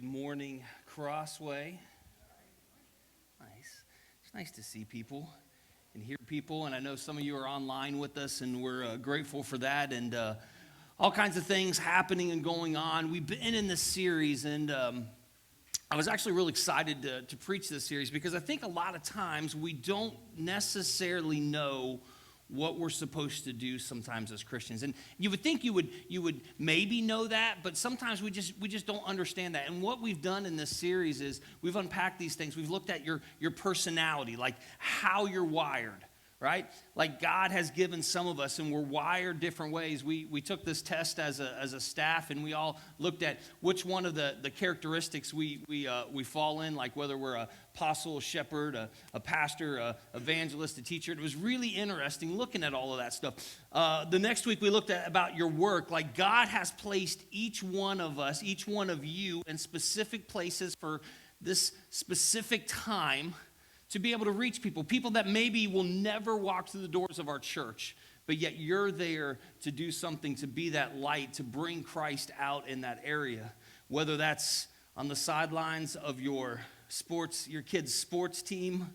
Good morning, Crossway. Nice. It's nice to see people and hear people, and I know some of you are online with us, and we're grateful for that, and all kinds of things happening and going on. We've been in this series, and I was actually really excited to preach this series because I think a lot of times we don't necessarily know what we're supposed to do sometimes as Christians. And you would think you would maybe know that, but sometimes we just don't understand that. And what we've done in this series is we've unpacked these things. We've looked at your personality, like how you're wired, right? Like God has given some of us, and we're wired different ways. We took this test as a staff, and we all looked at which one of the characteristics we fall in, like whether we're a apostle, a shepherd, a pastor, a evangelist, a teacher. It was really interesting looking at all of that stuff. The next week we looked at about your work. Like God has placed each one of us, each one of you, in specific places for this specific time to be able to reach people that maybe will never walk through the doors of our church, but yet you're there to do something, to be that light, to bring Christ out in that area, whether that's on the sidelines of your kids' sports team.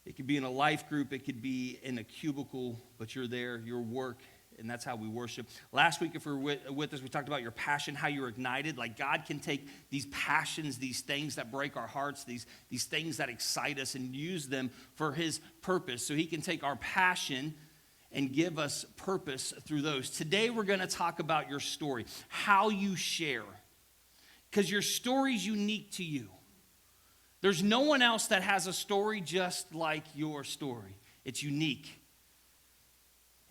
It could be in a life group, it could be in a cubicle, but you're there, your work, and that's how we worship. Last week, if you were with us, we talked about your passion, how you're ignited. Like God can take these passions, these things that break our hearts, these things that excite us, and use them for his purpose. So he can take our passion and give us purpose through those. Today, we're going to talk about your story, how you share. Because your story is unique to you. There's no one else that has a story just like your story. It's unique.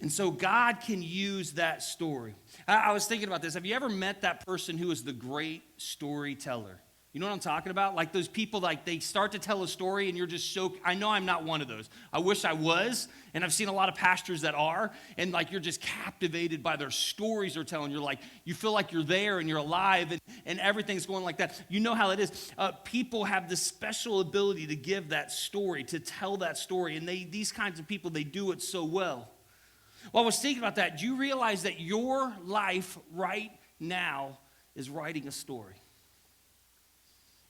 And so God can use that story. I was thinking about this. Have you ever met that person who is the great storyteller? You know what I'm talking about? Like those people, like they start to tell a story and you're just so, I know I'm not one of those. I wish I was, and I've seen a lot of pastors that are, and like you're just captivated by their stories they're telling. You're like, you feel like you're there and you're alive and everything's going like that. You know how it is. People have this special ability to give that story, to tell that story, and these kinds of people, they do it so well. Well, I was thinking about that. Do you realize that your life right now is writing a story?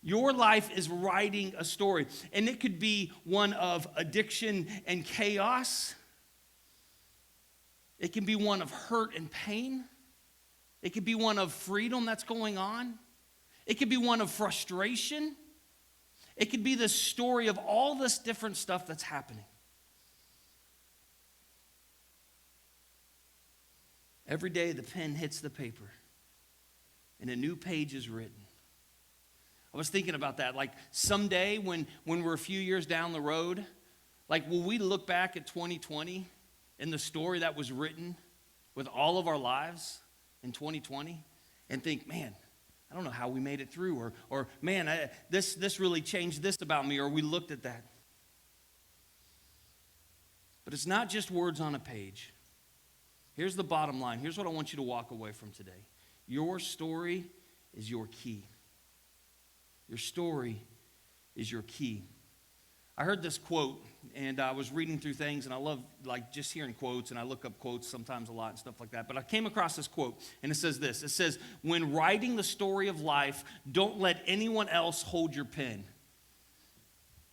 Your life is writing a story. And it could be one of addiction and chaos. It can be one of hurt and pain. It could be one of freedom that's going on. It could be one of frustration. It could be the story of all this different stuff that's happening. Every day the pen hits the paper and a new page is written. I was thinking about that. Like someday when we're a few years down the road, like will we look back at 2020 and the story that was written with all of our lives in 2020 and think, man, I don't know how we made it through, or man, this really changed this about me, or we looked at that. But it's not just words on a page. Here's the bottom line. Here's what I want you to walk away from today. Your story is your key. Your story is your key. I heard this quote, and I was reading through things, and I love like just hearing quotes, and I look up quotes sometimes a lot and stuff like that. But I came across this quote, and it says this. It says, when writing the story of life, don't let anyone else hold your pen.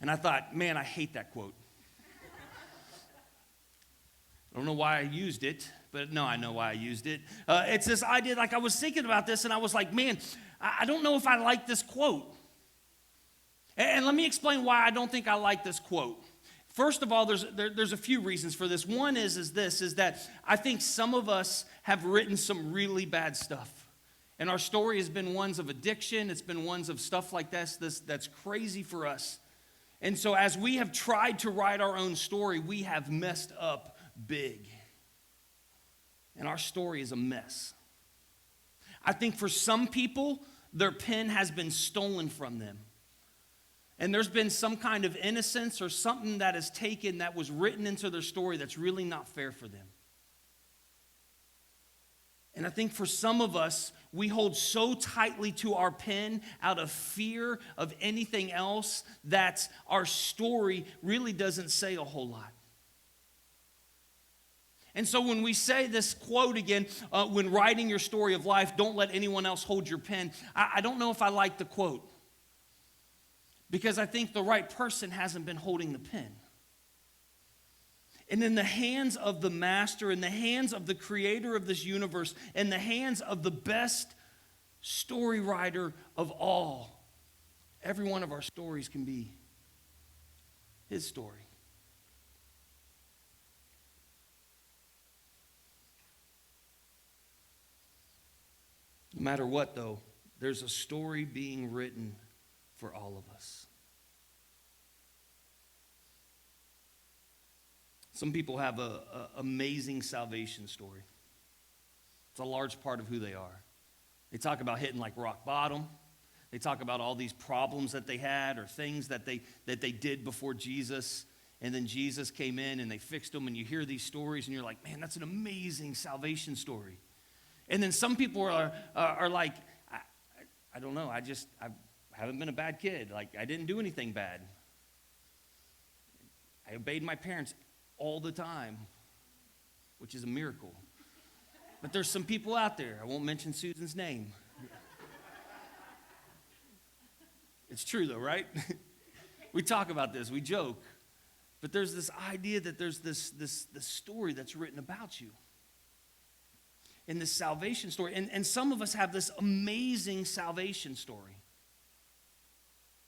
And I thought, man, I hate that quote. I don't know why I used it, but no, I know why I used it. It's this idea, like I was thinking about this, and I was like, man, I don't know if I like this quote. And let me explain why I don't think I like this quote. First of all, there's a few reasons for this. One is that I think some of us have written some really bad stuff. And our story has been ones of addiction. It's been ones of stuff like this that's crazy for us. And so as we have tried to write our own story, we have messed up big. And our story is a mess. I think for some people, their pen has been stolen from them. And there's been some kind of innocence or something that is taken that was written into their story that's really not fair for them. And I think for some of us, we hold so tightly to our pen out of fear of anything else that our story really doesn't say a whole lot. And so when we say this quote again, when writing your story of life, don't let anyone else hold your pen, I don't know if I like the quote, because I think the right person hasn't been holding the pen. And in the hands of the master, in the hands of the creator of this universe, in the hands of the best story writer of all, every one of our stories can be his story. No matter what, though, there's a story being written for all of us. Some people have an amazing salvation story. It's a large part of who they are. They talk about hitting like rock bottom. They talk about all these problems that they had or things that they did before Jesus. And then Jesus came in and they fixed them. And you hear these stories and you're like, man, that's an amazing salvation story. And then some people are like, I don't know, I haven't been a bad kid. Like, I didn't do anything bad. I obeyed my parents all the time, which is a miracle. But there's some people out there, I won't mention Susan's name. It's true though, right? We talk about this, we joke. But there's this idea that there's this story that's written about you. In this salvation story. And some of us have this amazing salvation story.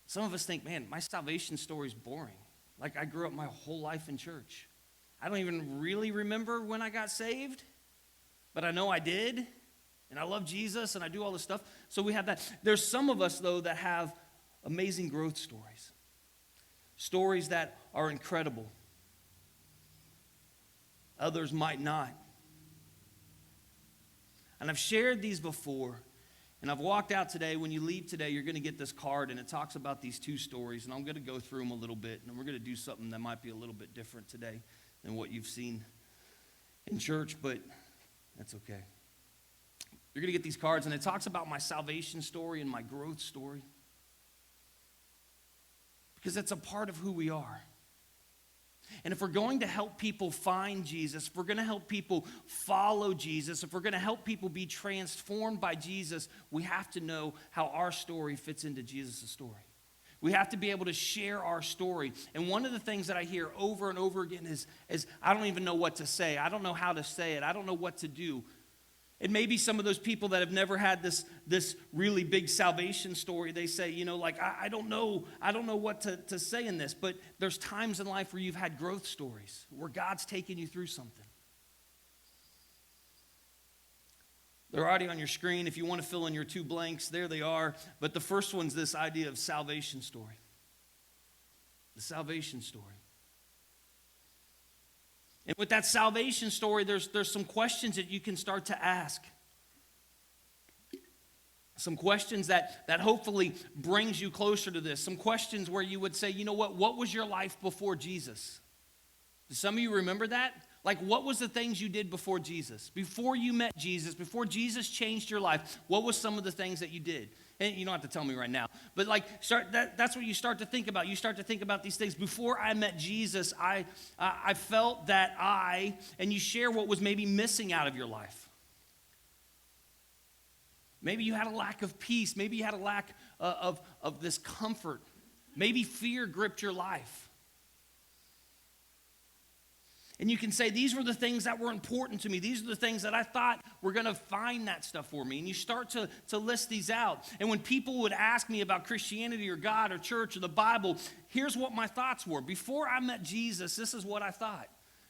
Some of us think, man, my salvation story is boring. Like, I grew up my whole life in church. I don't even really remember when I got saved, but I know I did. And I love Jesus and I do all this stuff. So we have that. There's some of us, though, that have amazing growth stories. Stories that are incredible. Others might not. And I've shared these before, and I've walked out today. When you leave today, you're going to get this card, and it talks about these two stories, and I'm going to go through them a little bit, and we're going to do something that might be a little bit different today than what you've seen in church, but that's okay. You're going to get these cards, and it talks about my salvation story and my growth story, because it's a part of who we are. And if we're going to help people find Jesus, if we're going to help people follow Jesus, if we're going to help people be transformed by Jesus, we have to know how our story fits into Jesus' story. We have to be able to share our story. And one of the things that I hear over and over again is I don't even know what to say. I don't know how to say it. I don't know what to do. It may be some of those people that have never had this really big salvation story. They say, like, I don't know what to say in this. But there's times in life where you've had growth stories, where God's taken you through something. They're already on your screen. If you want to fill in your two blanks, there they are. But the first one's this idea of salvation story. The salvation story. And with that salvation story, there's some questions that you can start to ask. Some questions that hopefully brings you closer to this. Some questions where you would say, you know what was your life before Jesus? Do some of you remember that? Like, what was the things you did before Jesus? Before you met Jesus, before Jesus changed your life, what was some of the things that you did? And you don't have to tell me right now, but like, that's what you start to think about. You start to think about these things. Before I met Jesus, I felt that and you share what was maybe missing out of your life. Maybe you had a lack of peace. Maybe you had a lack of this comfort. Maybe fear gripped your life. And you can say, these were the things that were important to me. These are the things that I thought were going to find that stuff for me. And you start to list these out. And when people would ask me about Christianity or God or church or the Bible, here's what my thoughts were. Before I met Jesus, this is what I thought.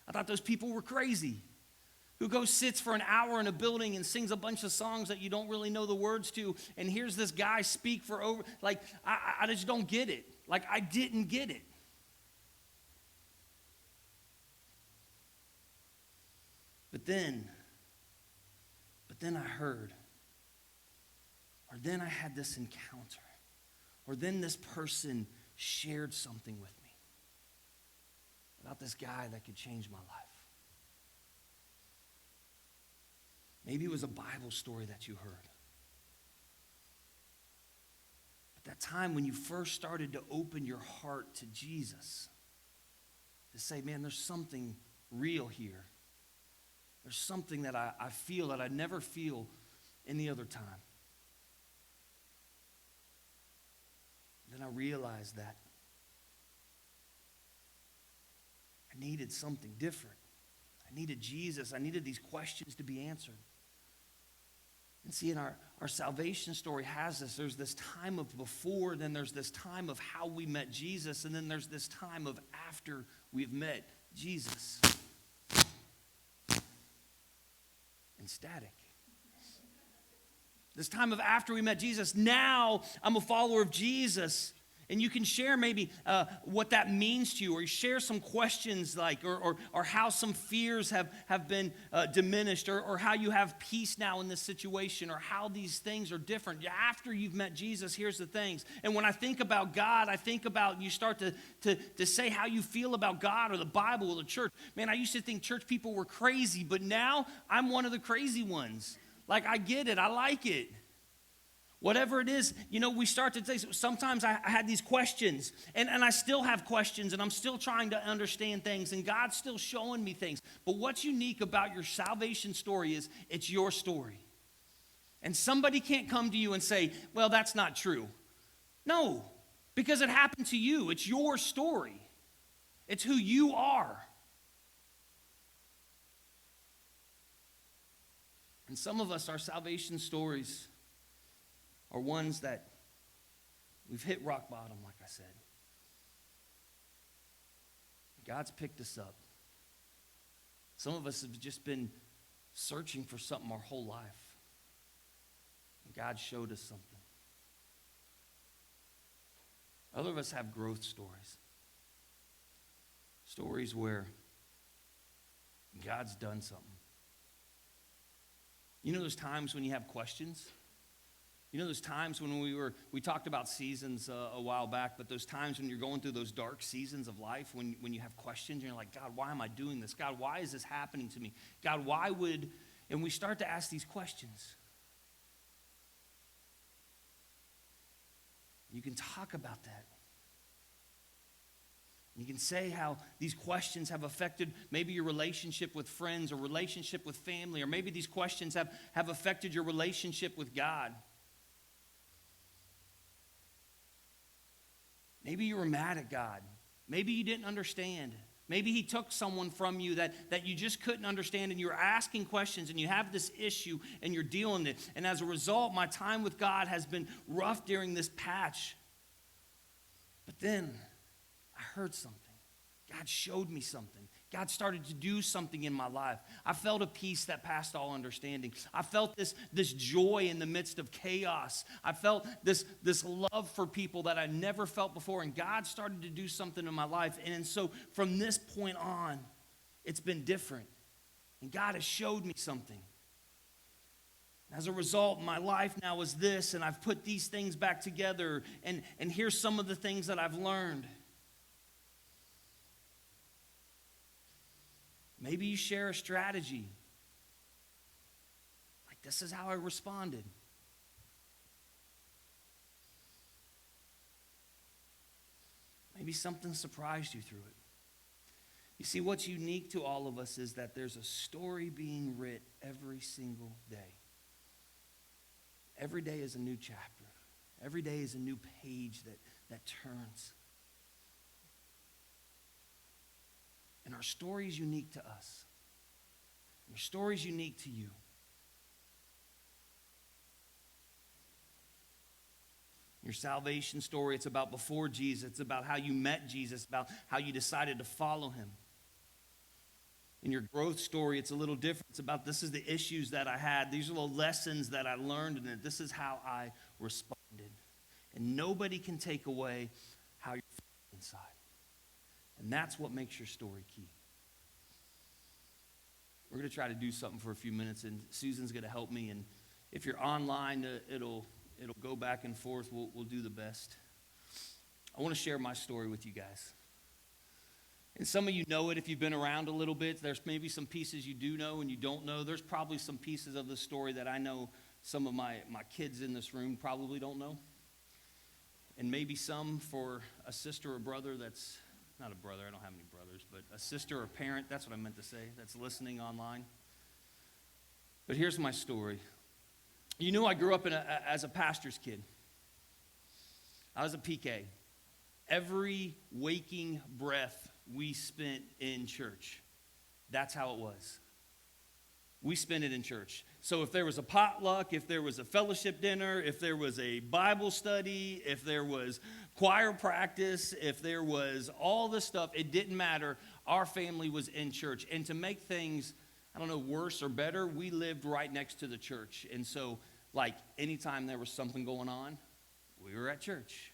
I thought those people were crazy. Who goes, sits for an hour in a building and sings a bunch of songs that you don't really know the words to. And here's this guy speak for over, like, I just don't get it. Like, I didn't get it. But then I heard, or then I had this encounter, or then this person shared something with me about this guy that could change my life. Maybe it was a Bible story that you heard. At that time when you first started to open your heart to Jesus, to say, man, there's something real here. There's something that I feel that I never feel any other time. Then I realized that I needed something different. I needed Jesus. I needed these questions to be answered. And see, in our salvation story has this. There's this time of before, then there's this time of how we met Jesus, and then there's this time of after we've met Jesus. And static. This time of after we met Jesus, now I'm a follower of Jesus. And you can share maybe what that means to you, or you share some questions like, or how some fears have been diminished, or how you have peace now in this situation, or how these things are different. After you've met Jesus, here's the things. And when I think about God, I think about, you start to say how you feel about God or the Bible or the church. Man, I used to think church people were crazy, but now I'm one of the crazy ones. Like, I get it. I like it. Whatever it is, we start to say, sometimes I had these questions, and I still have questions, and I'm still trying to understand things, and God's still showing me things. But what's unique about your salvation story is it's your story. And somebody can't come to you and say, well, that's not true. No, because it happened to you. It's your story. It's who you are. And some of us, our salvation stories are ones that we've hit rock bottom, like I said. God's picked us up. Some of us have just been searching for something our whole life. And God showed us something. Other of us have growth stories. Stories where God's done something. Those times when you have questions? Those times when we talked about seasons a while back, but those times when you're going through those dark seasons of life, when you have questions, and you're like, God, why am I doing this? God, why is this happening to me? God, why would, and we start to ask these questions. You can talk about that. You can say how these questions have affected maybe your relationship with friends or relationship with family, or maybe these questions have affected your relationship with God. Maybe you were mad at God. Maybe you didn't understand. Maybe he took someone from you that you just couldn't understand, and you're asking questions, and you have this issue, and you're dealing with it. And as a result, my time with God has been rough during this patch. But then I heard something. God showed me something. God started to do something in my life. I felt a peace that passed all understanding. I felt this joy in the midst of chaos. I felt this love for people that I never felt before. And God started to do something in my life. And so from this point on, it's been different. And God has showed me something. As a result, my life now is this, and I've put these things back together. And here's some of the things that I've learned. Maybe you share a strategy. Like, this is how I responded. Maybe something surprised you through it. You see, what's unique to all of us is that there's a story being writ every single day. Every day is a new chapter. Every day is a new page that turns. And our story is unique to us. Your story is unique to you. Your salvation story, it's about before Jesus. It's about how you met Jesus, about how you decided to follow him. In your growth story, it's a little different. It's about, this is the issues that I had. These are the lessons that I learned, and this is how I responded. And nobody can take away how you're feeling inside. And that's what makes your story key. We're going to try to do something for a few minutes, and Susan's going to help me. And if you're online, it'll go back and forth. We'll do the best. I want to share my story with you guys. And some of you know it if you've been around a little bit. There's maybe some pieces you do know and you don't know. There's probably some pieces of the story that I know some of my kids in this room probably don't know. And maybe some for a sister or brother that's not a brother, I don't have any brothers, but a sister or parent, that's what I meant to say, that's listening online. But here's my story. You knew I grew up as a pastor's kid. I was a PK. Every waking breath we spent in church. That's how it was. We spent it in church. So if there was a potluck, if there was a fellowship dinner, if there was a Bible study, if there was choir practice, if there was all this stuff, it didn't matter. Our family was in church. And to make things, I don't know, worse or better, we lived right next to the church. And so, like, anytime there was something going on, we were at church.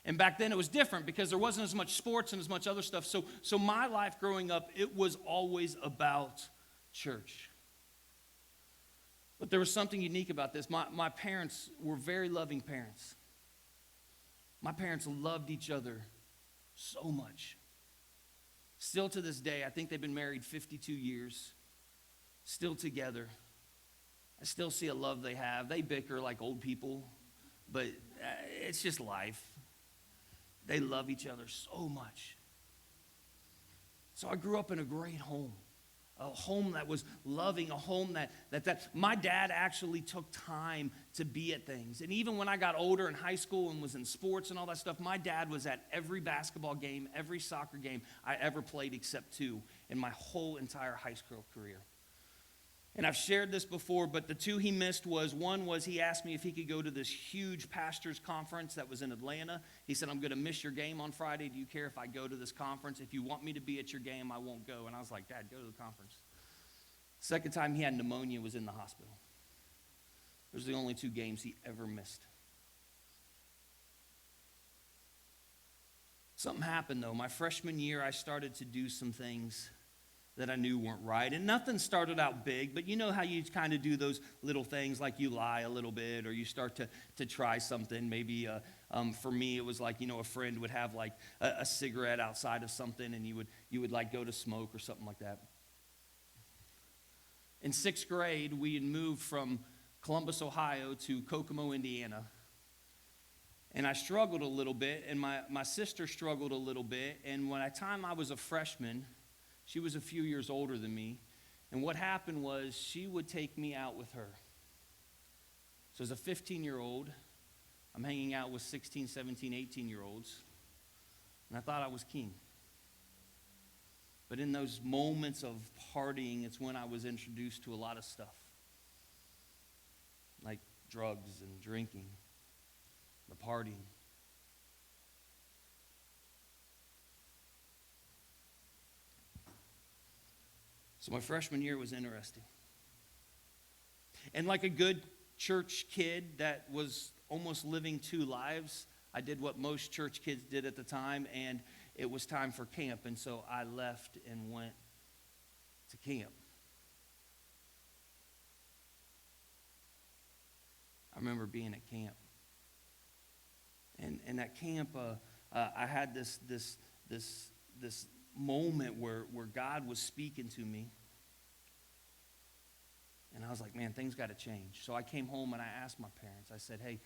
And back then it was different because there wasn't as much sports and as much other stuff. So my life growing up, it was always about church. But there was something unique about this. My parents were very loving parents. My parents loved each other so much. Still to this day, I think they've been married 52 years, still together. I still see a love they have. They bicker like old people, but it's just life. They love each other so much. So I grew up in a great home. A home that was loving, a home that my dad actually took time to be at things. And even when I got older in high school and was in sports and all that stuff, my dad was at every basketball game, every soccer game I ever played except two in my whole entire high school career. And I've shared this before, but the two he missed one was he asked me if he could go to this huge pastors conference that was in Atlanta. He said, I'm going to miss your game on Friday. Do you care if I go to this conference? If you want me to be at your game, I won't go. And I was like, Dad, go to the conference. Second time he had pneumonia, was in the hospital. Those are the only two games he ever missed. Something happened, though. My freshman year, I started to do some things that I knew weren't right. And nothing started out big, but you know how you kind of do those little things, like you lie a little bit, or you start to try something. Maybe for me, it was like, you know, a friend would have like a cigarette outside of something, and you would like go to smoke or something like that. In sixth grade, we had moved from Columbus, Ohio to Kokomo, Indiana. And I struggled a little bit, and my sister struggled a little bit. And by the time I was a freshman, she was a few years older than me. And what happened was she would take me out with her. So as a 15-year-old, I'm hanging out with 16, 17, 18-year-olds. And I thought I was king. But in those moments of partying, it's when I was introduced to a lot of stuff. Like drugs and drinking, the partying. So my freshman year was interesting. And like a good church kid that was almost living two lives, I did what most church kids did at the time, and it was time for camp. And so I left and went to camp. I remember being at camp. And at camp, I had this moment where God was speaking to me. And I was like, man, things got to change. So I came home and I asked my parents. I said, hey,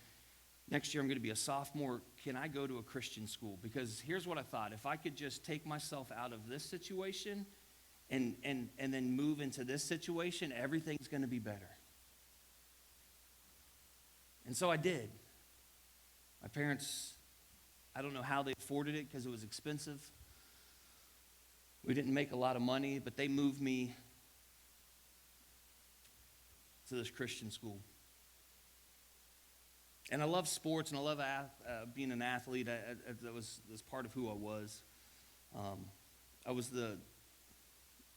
next year I'm going to be a sophomore. Can I go to a Christian school? Because here's what I thought. If I could just take myself out of this situation and then move into this situation, everything's going to be better. And so I did. My parents, I don't know how they afforded it because it was expensive. We didn't make a lot of money, but they moved me to this Christian school. And I love sports, and I love being an athlete. That was part of who I was. I was the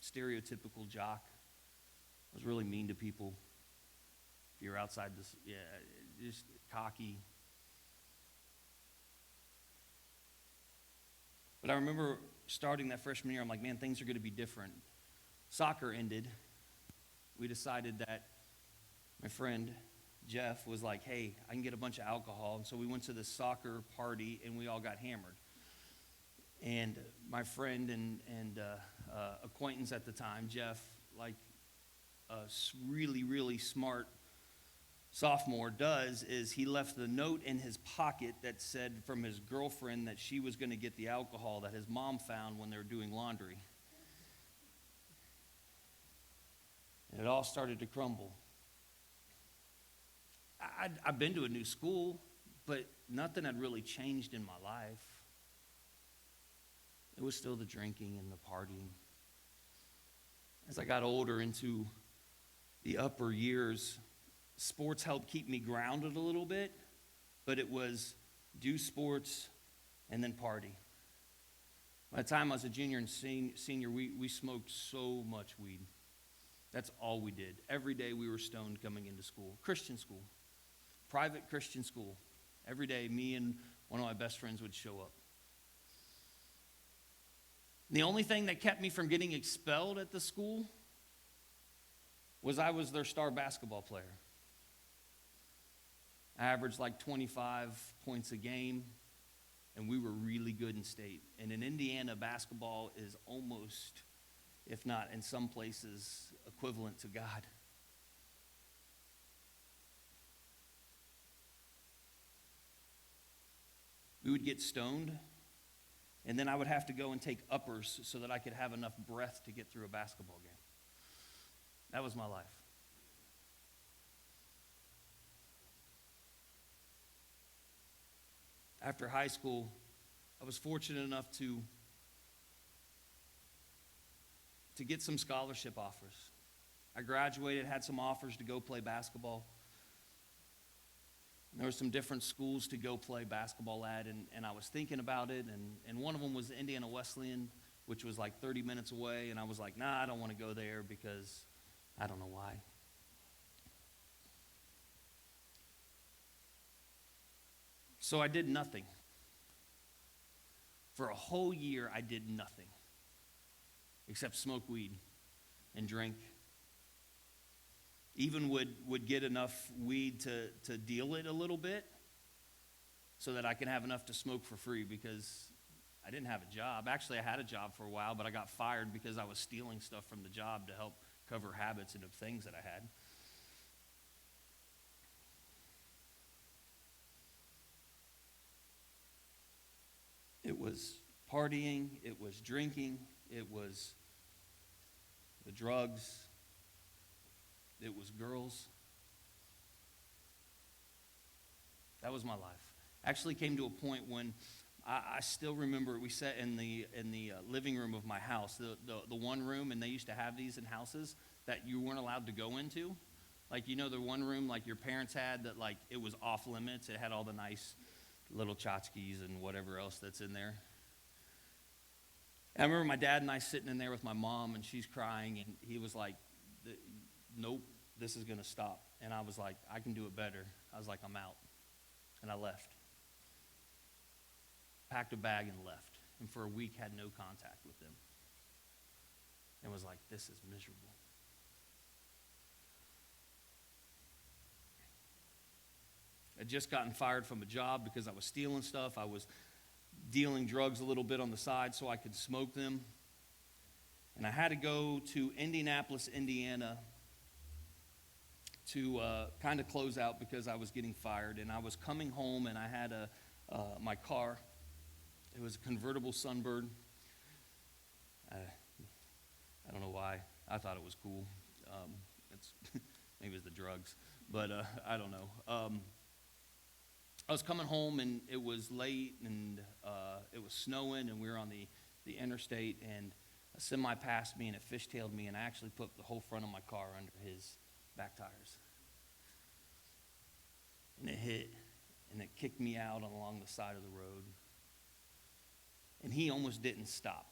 stereotypical jock. I was really mean to people. If you're outside this, just cocky. But I remember starting that freshman year, I'm like, man, things are going to be different. Soccer ended. We decided that my friend Jeff was like, hey, I can get a bunch of alcohol. And so we went to this soccer party, and we all got hammered. And my friend and acquaintance at the time, Jeff, like a really, really smart sophomore does, is he left the note in his pocket that said from his girlfriend that she was going to get the alcohol that his mom found when they were doing laundry. And it all started to crumble. I've been to a new school, but nothing had really changed in my life. It was still the drinking and the partying. As I got older into the upper years, sports helped keep me grounded a little bit, but it was do sports and then party. By the time I was a junior and senior, we smoked so much weed. That's all we did. Every day we were stoned coming into school. Christian school. Private Christian school. Every day me and one of my best friends would show up. The only thing that kept me from getting expelled at the school was I was their star basketball player. I averaged like 25 points a game, and we were really good in state. And in Indiana, basketball is almost, if not in some places, equivalent to God. We would get stoned, and then I would have to go and take uppers so that I could have enough breath to get through a basketball game. That was my life. After high school, I was fortunate enough to get some scholarship offers. I graduated, had some offers to go play basketball. There were some different schools to go play basketball at, and I was thinking about it, and one of them was Indiana Wesleyan, which was like 30 minutes away, and I was like, nah, I don't want to go there because I don't know why. So I did nothing. For a whole year, I did nothing except smoke weed and drink. Even would get enough weed to deal it a little bit so that I can have enough to smoke for free because I didn't have a job. Actually, I had a job for a while, but I got fired because I was stealing stuff from the job to help cover habits and of things that I had. It was partying, it was drinking, it was the drugs, it was girls. That was my life. Actually came to a point when I still remember we sat in the living room of my house, the one room, and they used to have these in houses that you weren't allowed to go into. Like, you know, the one room like your parents had that like it was off limits. It had all the nice little tchotchkes and whatever else that's in there. And I remember my dad and I sitting in there with my mom, and she's crying, and he was like, nope, this is going to stop. And I was like, I can do it better. I was like, I'm out. And I left. Packed a bag and left. And for a week had no contact with them. And was like, this is miserable. I'd just gotten fired from a job because I was stealing stuff. I was dealing drugs a little bit on the side so I could smoke them. And I had to go to Indianapolis, Indiana to kind of close out because I was getting fired. And I was coming home, and I had my car. It was a convertible Sunbird. I don't know why. I thought it was cool. It's maybe it's the drugs, but I don't know. I was coming home, and it was late, and it was snowing, and we were on the interstate, and a semi passed me, and it fishtailed me, and I actually put the whole front of my car under his back tires. And it hit, and it kicked me out along the side of the road. And he almost didn't stop.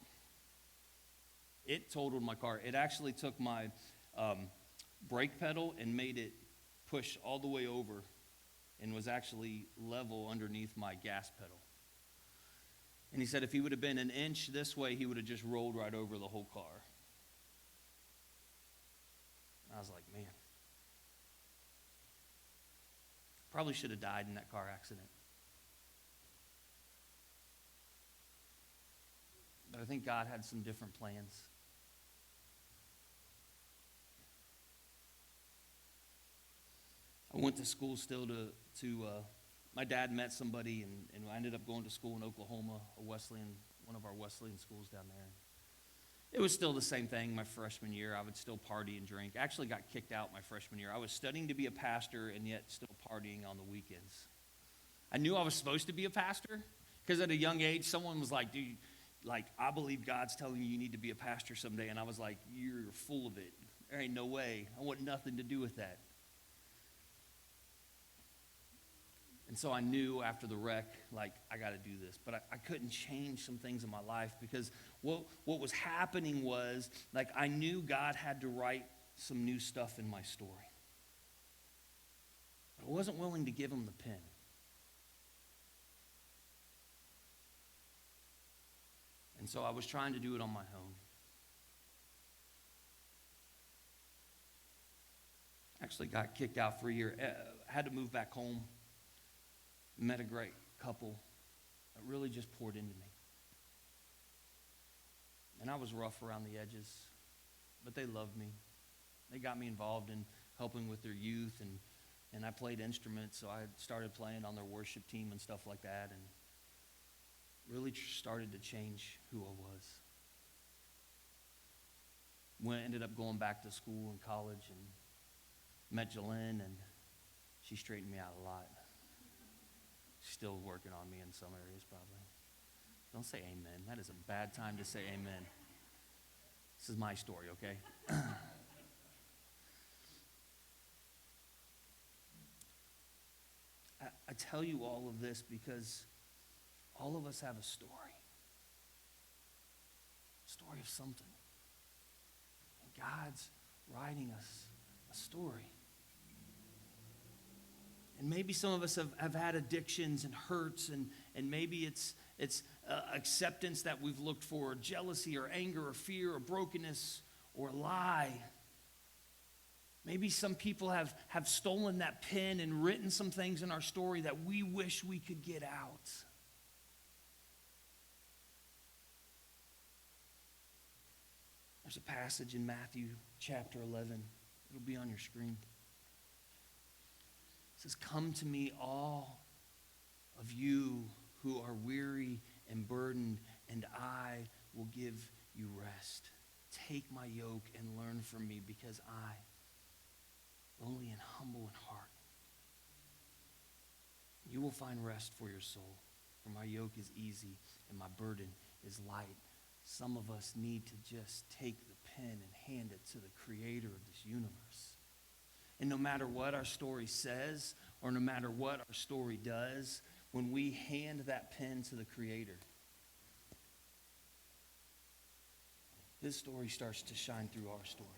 It totaled my car. It actually took my brake pedal and made it push all the way over and was actually level underneath my gas pedal. And he said if he would have been an inch this way, he would have just rolled right over the whole car. And I was like, man, probably should have died in that car accident. But I think God had some different plans. I went to school still to my dad met somebody, and I ended up going to school in Oklahoma, one of our Wesleyan schools down there. It was still the same thing my freshman year. I would still party and drink. I actually got kicked out my freshman year. I was studying to be a pastor and yet still partying on the weekends. I knew I was supposed to be a pastor because at a young age, someone was like, dude, like, I believe God's telling you need to be a pastor someday. And I was like, you're full of it. There ain't no way. I want nothing to do with that. And so I knew after the wreck, like, I got to do this. But I couldn't change some things in my life because what was happening was, like, I knew God had to write some new stuff in my story. But I wasn't willing to give him the pen. And so I was trying to do it on my own. Actually got kicked out for a year. Had to move back home. Met a great couple that really just poured into me. And I was rough around the edges, but they loved me. They got me involved in helping with their youth, and I played instruments, so I started playing on their worship team and stuff like that, and really started to change who I was. Ended up going back to school and college and met Jalen, and she straightened me out a lot. She's still working on me in some areas, probably. Don't say amen. That is a bad time to say amen. This is my story, okay? I tell you all of this because all of us have a story of something. And God's writing us a story. And maybe some of us have had addictions and hurts, and maybe it's acceptance that we've looked for, or jealousy, or anger, or fear, or brokenness, or lie. Maybe some people have stolen that pen and written some things in our story that we wish we could get out. There's a passage in Matthew chapter 11. It'll be on your screen. It says, "Come to me, all of you who are weary and burdened, and I will give you rest. Take my yoke and learn from me, because I, lowly and humble in heart, you will find rest for your soul. For my yoke is easy and my burden is light." Some of us need to just take the pen and hand it to the creator of this universe. And no matter what our story says, or no matter what our story does, when we hand that pen to the creator, his story starts to shine through our story.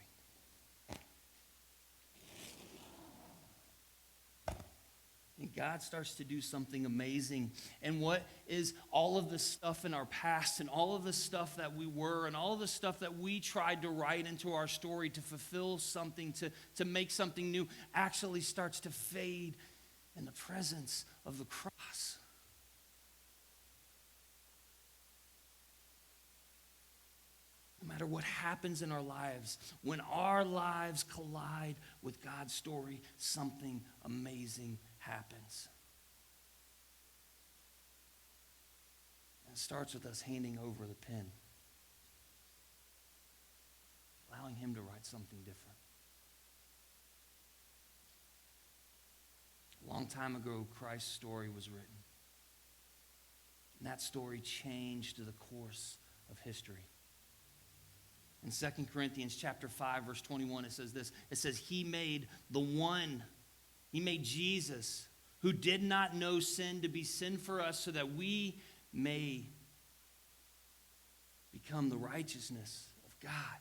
And God starts to do something amazing. And what is all of the stuff in our past and all of the stuff that we were and all of the stuff that we tried to write into our story to fulfill something, to make something new, actually starts to fade in the presence of the cross. No matter what happens in our lives, when our lives collide with God's story, something amazing happens. And it starts with us handing over the pen, allowing him to write something different. A long time ago, Christ's story was written. And that story changed the course of history. In 2 Corinthians chapter 5, verse 21, it says this. It says, he made Jesus, who did not know sin, to be sin for us, so that we may become the righteousness of God.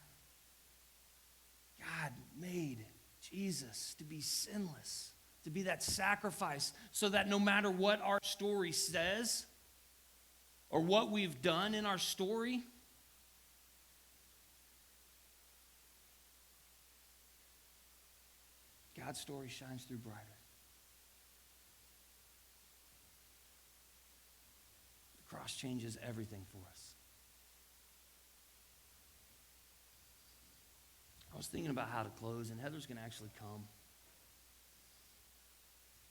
God made Jesus to be sinless, to be that sacrifice, so that no matter what our story says or what we've done in our story, God's story shines through brighter. The cross changes everything for us. I was thinking about how to close, and Heather's going to actually come.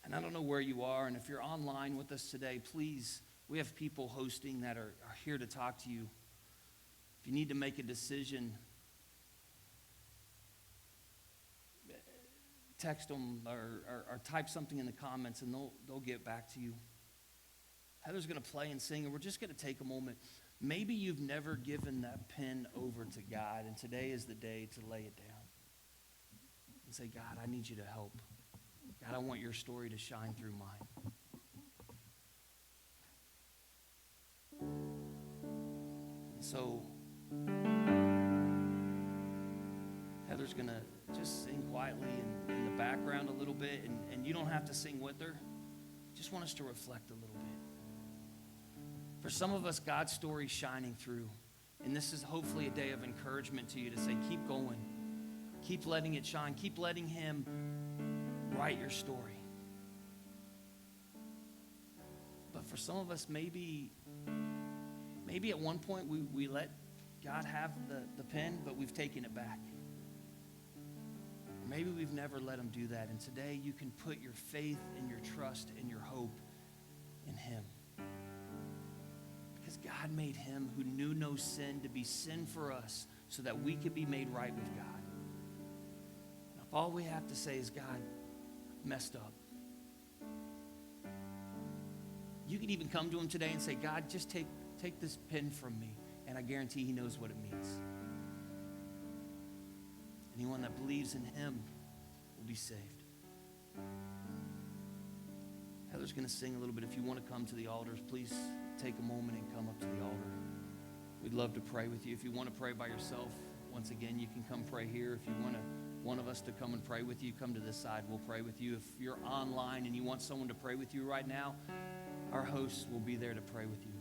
And I don't know where you are, and if you're online with us today, please, we have people hosting that are here to talk to you. If you need to make a decision, text them or type something in the comments and they'll get back to you. Heather's going to play and sing, and we're just going to take a moment. Maybe you've never given that pen over to God, and today is the day to lay it down and say, God, I need you to help. God, I want your story to shine through mine. And so Heather's going to just sing quietly in the background a little bit, and you don't have to sing with her. Just want us to reflect a little bit. For some of us, God's story is shining through, and this is hopefully a day of encouragement to you to say, keep going. Keep letting it shine. Keep letting him write your story. But for some of us, maybe at one point we let God have the pen, but we've taken it back. Maybe we've never let him do that. And today you can put your faith and your trust and your hope in him. Because God made him who knew no sin to be sin for us so that we could be made right with God. And if all we have to say is, God, messed up. You can even come to him today and say, God, just take this pen from me. And I guarantee he knows what it means. Anyone that believes in him will be saved. Heather's going to sing a little bit. If you want to come to the altars, please take a moment and come up to the altar. We'd love to pray with you. If you want to pray by yourself, once again, you can come pray here. If you want one of us to come and pray with you, come to this side. We'll pray with you. If you're online and you want someone to pray with you right now, our hosts will be there to pray with you.